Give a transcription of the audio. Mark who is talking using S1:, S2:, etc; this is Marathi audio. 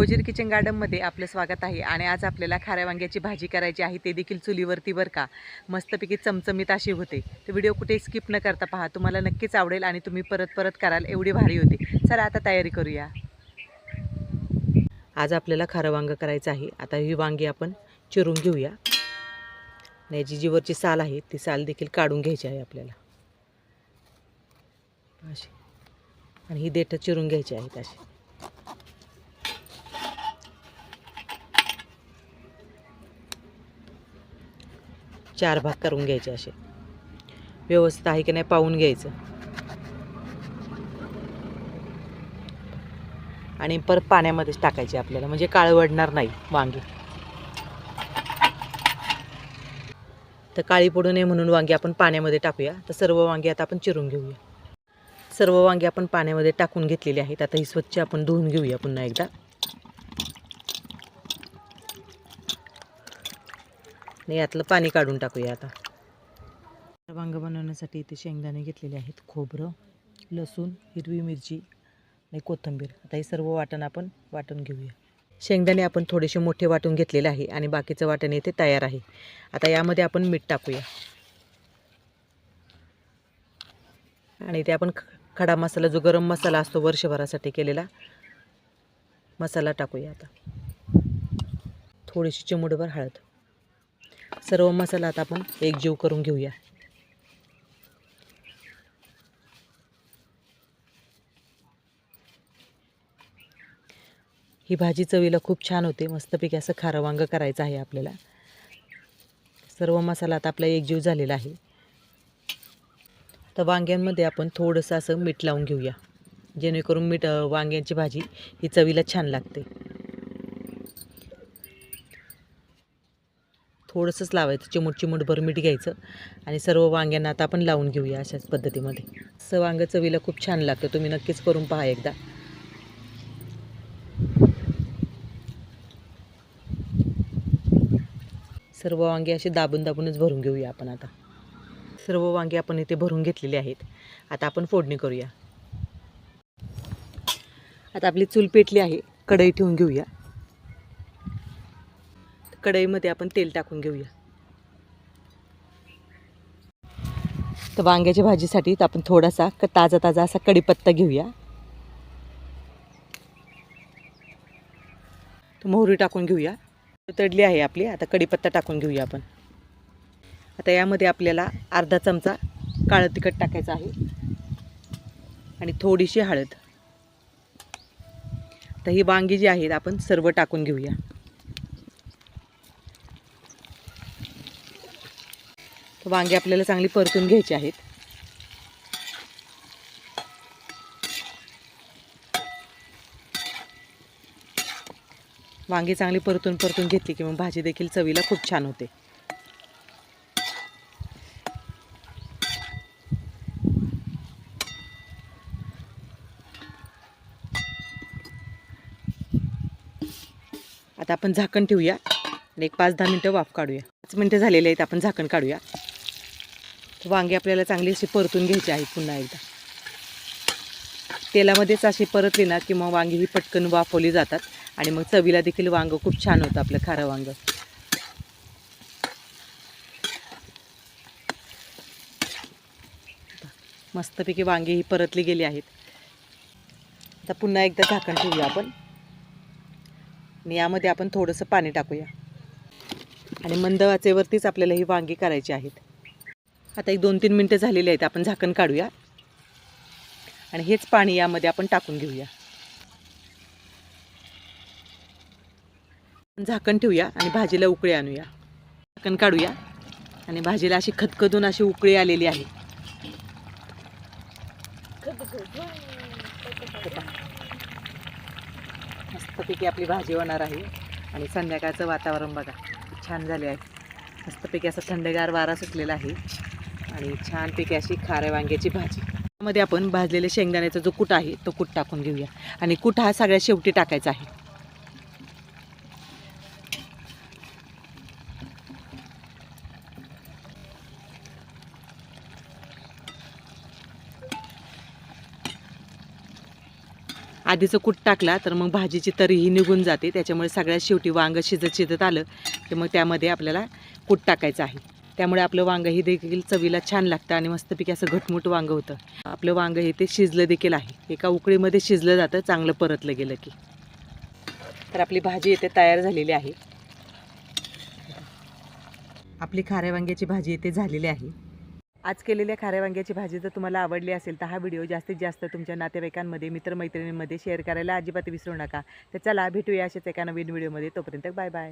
S1: गोजीर किचन गार्डनमध्ये आपलं स्वागत आहे आणि आज आपल्याला खाऱ्या वांग्याची भाजी करायची आहे, ते देखील चुलीवरती बरं का. मस्तपैकी चमचमीत अशी होते. तर व्हिडिओ कुठे स्किप न करता पहा, तुम्हाला नक्कीच आवडेल आणि तुम्ही परत परत कराल एवढी भारी होते. चला आता तयारी करूया. आज आपल्याला खारं वांगं करायचं आहे. आता ही वांगी आपण चिरून घेऊया. याची जी वरची साल आहे ती साल देखील काढून घ्यायची आहे आपल्याला अशी, आणि ही देठं चिरून घ्यायची आहेत अशी. चार भाग करून घ्यायचे असे. व्यवस्थित आहे की नाही पाहून घ्यायचं आणि परत पाण्यामध्येच टाकायचे आपल्याला, म्हणजे काळवडणार नाही वांगी. तर काळी पडू नये म्हणून वांगी आपण पाण्यामध्ये टाकूया. तर सर्व वांगी आता आपण चिरून घेऊया. सर्व वांगी आपण पाण्यामध्ये टाकून घेतलेली आहेत. आता ही स्वच्छ आपण धुवून घेऊया पुन्हा एकदा. आणि यातलं पाणी काढून टाकूया. आता वांग बनवण्यासाठी इथे शेंगदाणे घेतलेले आहेत, खोबरं, लसूण, हिरवी मिरची आणि कोथिंबीर. आता हे सर्व वाटण आपण वाटून घेऊया. शेंगदाणे आपण थोडेसे मोठे वाटून घेतलेले आहे आणि बाकीचं वाटण इथे तयार आहे. आता यामध्ये आपण मीठ टाकूया आणि ते आपण खडा मसाला, जो गरम मसाला असतो वर्षभरासाठी केलेला, मसाला टाकूया. आता थोडीशी चिमूटभर हळद. सर्व मसाला आता आपण एकजीव करून घेऊया. ही भाजी चवीला खूप छान होते. मस्तपैकी असं खारं वांगं करायचं आहे आपल्याला. सर्व मसाला आता आपला एकजीव झालेला आहे. तर वांग्यांमध्ये आपण थोडंसं असं मीठ लावून घेऊया, जेणेकरून वांग्यांची भाजी ही चवीला छान लागते. थोडंसंच लावायचं, चिमूटभर मीठ घ्यायचं आणि सर्व वांग्यांना आता आपण लावून घेऊया अशाच पद्धतीमध्ये. असं वांगं चवीला खूप छान लागतं. तुम्ही नक्कीच करून पहा एकदा. सर्व वांगे असे दाबून दाबूनच भरून घेऊया आपण. आता सर्व वांगे आपण इथे भरून घेतलेले आहेत. आता आपण फोडणी करूया. आता आपली चूल पेटली आहे, कढई ठेवून घेऊया. कढईमध्ये आपण तेल टाकून घेऊया. तर वांग्याच्या भाजीसाठी आपण थोडासा ताजा असा कढीपत्ता घेऊया. तर मोहरी टाकून घेऊया. तडली आहे आपली. आता कढीपत्ता टाकून घेऊया आपण. आता यामध्ये आपल्याला अर्धा चमचा काळं तिखट टाकायचं आहे आणि थोडीशी हळद. तर ही वांगी जी आहेत आपण सर्व टाकून घेऊया. वांगी आपल्याला चांगली परतून घ्यायची आहेत. वांगी चांगली परतून घेतली की मग भाजी देखील चवीला खूप छान होते. आता आपण झाकण ठेवूया आणि एक 5-10 मिनटं वाफ काढूया. 5 मिनटं झालेले आहेत. आपण झाकण काढूया. वांगी आपल्याला चांगली अशी परतून घ्यायची आहे. पुन्हा एकदा तेलामध्येच अशी परतली ना की मग वांगी ही पटकन वाफवली जातात आणि मग चवीला देखील वांगं खूप छान होतं आपलं खारं वांगं. मस्तपैकी वांगी ही परतली गेली आहेत. आता पुन्हा एकदा झाकण ठेवूया आपण आणि यामध्ये आपण थोडंसं पाणी टाकूया आणि मंद आचेवरतीच आपल्याला ही वांगी करायची आहेत. आता एक 2-3 मिनटं झालेली आहेत. आपण झाकण काढूया आणि हेच पाणी यामध्ये आपण टाकून घेऊया. झाकण ठेवूया आणि भाजीला उकळी आणूया. झाकण काढूया आणि भाजीला अशी खदखदून अशी उकळी आलेली आहे. मस्तपैकी आपली भाजी होणार आहे आणि संध्याकाळचं वातावरण बघा छान झाले आहे. मस्तपैकी असं थंडगार वारा सुटलेला आहे आणि छानपैकी अशी खाऱ्या वांग्याची भाजी. त्यामध्ये आपण भाजलेले शेंगदाण्याचा जो कूट आहे तो कूट टाकून घेऊया आणि कूट हा सगळ्यात शेवटी टाकायचा आहे. आधीचं कूट टाकला तर मग भाजीची तरीही निघून जाते. त्याच्यामुळे सगळ्यात शेवटी वांगं शिजत शिजत आलं की मग त्यामध्ये आपल्याला कूट टाकायचं आहे. त्यामुळे आपलं वांगं ही देखील चवीला छान लागतं आणि मस्तपैकी असं घटमुट वांगं होतं. आपलं वांगं हे ते शिजलं देखील आहे. एका उकळीमध्ये शिजलं जातं चांगलं परतलं गेलं की. तर आपली भाजी इथे तयार झालेली आहे. आपली खाऱ्या वांग्याची भाजी इथे झालेली आहे. आज केलेल्या खाऱ्या वांग्याची भाजी जर तुम्हाला आवडली असेल तर हा व्हिडिओ जास्तीत जास्त तुमच्या नातेवाईकांमध्ये, मित्रमैत्रिणींमध्ये शेअर करायला अजिबात विसरू नका. तर चला भेटूया अशाच एका नवीन व्हिडिओमध्ये. तोपर्यंत बाय बाय.